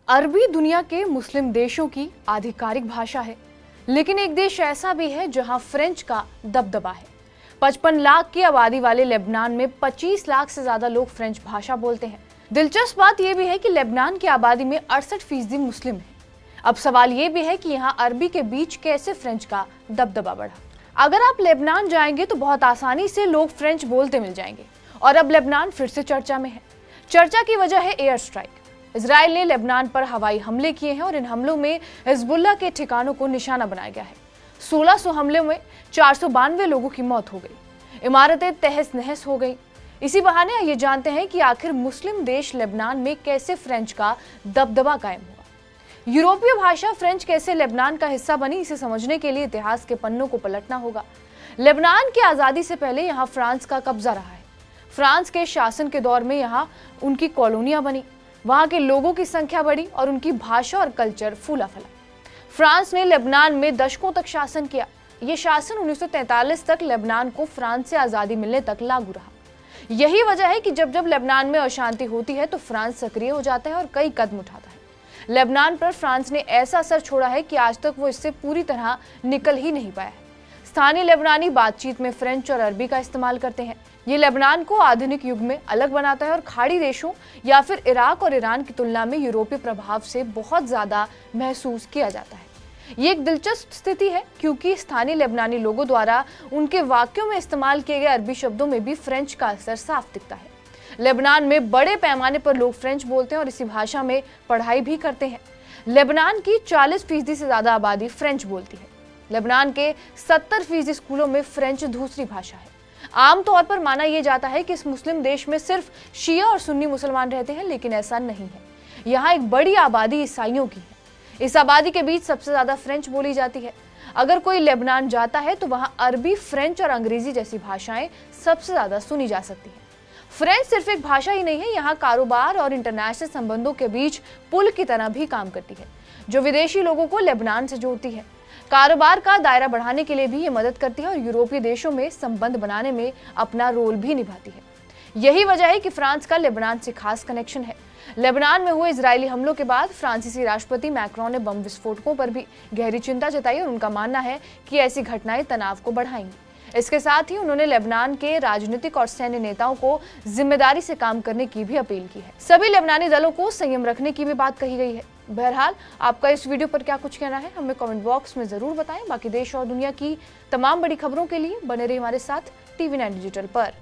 अरबी दुनिया के मुस्लिम देशों की आधिकारिक भाषा है, लेकिन एक देश ऐसा भी है जहां फ्रेंच का दबदबा है। 55 लाख की आबादी वाले लेबनान में 25 लाख से ज्यादा लोग फ्रेंच भाषा बोलते हैं। दिलचस्प बात यह भी है कि लेबनान की आबादी में 68% मुस्लिम है। अब सवाल ये भी है कि यहाँ अरबी के बीच कैसे फ्रेंच का दबदबा बढ़ा। अगर आप लेबनान जाएंगे तो बहुत आसानी से लोग फ्रेंच बोलते मिल जाएंगे और अब लेबनान फिर से चर्चा में है। चर्चा की वजह है एयर स्ट्राइक। इजराइल ने लेबनान पर हवाई हमले किए हैं और इन हमलों में हिजबुल्लाह के ठिकानों को निशाना बनाया गया है। 1600 हमलों में 492 लोगों की मौत हो गई, इमारतें तहस नहस हो गई। इसी बहाने ये जानते हैं कि आखिर मुस्लिम देश लेबनान में कैसे फ्रेंच का दबदबा कायम हुआ। यूरोपीय भाषा फ्रेंच कैसे लेबनान का हिस्सा बनी, इसे समझने के लिए इतिहास के पन्नों को पलटना होगा। लेबनान की आज़ादी से पहले यहाँ फ्रांस का कब्जा रहा है। फ्रांस के शासन के दौर में यहाँ उनकी कॉलोनियां बनी, वहाँ के लोगों की संख्या बढ़ी और उनकी भाषा और कल्चर फूला फला। फ्रांस ने लेबनान में दशकों तक शासन किया। ये शासन 1943 तक लेबनान को फ्रांस से आज़ादी मिलने तक लागू रहा। यही वजह है कि जब जब लेबनान में अशांति होती है तो फ्रांस सक्रिय हो जाता है और कई कदम उठाता है। लेबनान पर फ्रांस ने ऐसा असर छोड़ा है कि आज तक वो इससे पूरी तरह निकल ही नहीं पाया है। स्थानीय लेबनानी बातचीत में फ्रेंच और अरबी का इस्तेमाल करते हैं। ये लेबनान को आधुनिक युग में अलग बनाता है और खाड़ी देशों या फिर इराक और ईरान की तुलना में यूरोपीय प्रभाव से बहुत ज़्यादा महसूस किया जाता है। ये एक दिलचस्प स्थिति है क्योंकि स्थानीय लेबनानी लोगों द्वारा उनके वाक्यों में इस्तेमाल किए गए अरबी शब्दों में भी फ्रेंच का असर साफ दिखता है। लेबनान में बड़े पैमाने पर लोग फ्रेंच बोलते हैं और इसी भाषा में पढ़ाई भी करते हैं। लेबनान की 40% से ज़्यादा आबादी फ्रेंच बोलती है। लेबनान के 70% स्कूलों में फ्रेंच दूसरी भाषा है। आमतौर पर माना यह जाता है कि इस मुस्लिम देश में सिर्फ शिया और सुन्नी मुसलमान रहते हैं, लेकिन ऐसा नहीं है। यहाँ एक बड़ी आबादी ईसाइयों की है। इस आबादी के बीच सबसे ज्यादा फ्रेंच बोली जाती है। अगर कोई लेबनान जाता है तो वहाँ अरबी, फ्रेंच और अंग्रेजी जैसी भाषाएं सबसे ज्यादा सुनी जा सकती है। फ्रेंच सिर्फ एक भाषा ही नहीं है, यहाँ कारोबार और इंटरनेशनल संबंधों के बीच पुल की तरह भी काम करती है, जो विदेशी लोगों को लेबनान से जोड़ती है। कारोबार का दायरा बढ़ाने के लिए भी ये मदद करती है और यूरोपीय देशों में संबंध बनाने में अपना रोल भी निभाती है। यही वजह है कि फ्रांस का लेबनान से खास कनेक्शन है। लेबनान में हुए इजरायली हमलों के बाद फ्रांसीसी राष्ट्रपति मैक्रोन ने बम विस्फोटकों पर भी गहरी चिंता जताई और उनका मानना है कि ऐसी घटनाएं तनाव को बढ़ाएंगी। इसके साथ ही उन्होंने लेबनान के राजनीतिक और सैन्य नेताओं को जिम्मेदारी से काम करने की भी अपील की है। सभी लेबनानी दलों को संयम रखने की भी बात कही गई है। बहरहाल, आपका इस वीडियो पर क्या कुछ कहना है हमें कमेंट बॉक्स में जरूर बताएं। बाकी देश और दुनिया की तमाम बड़ी खबरों के लिए बने रहिए हमारे साथ TV9 डिजिटल पर।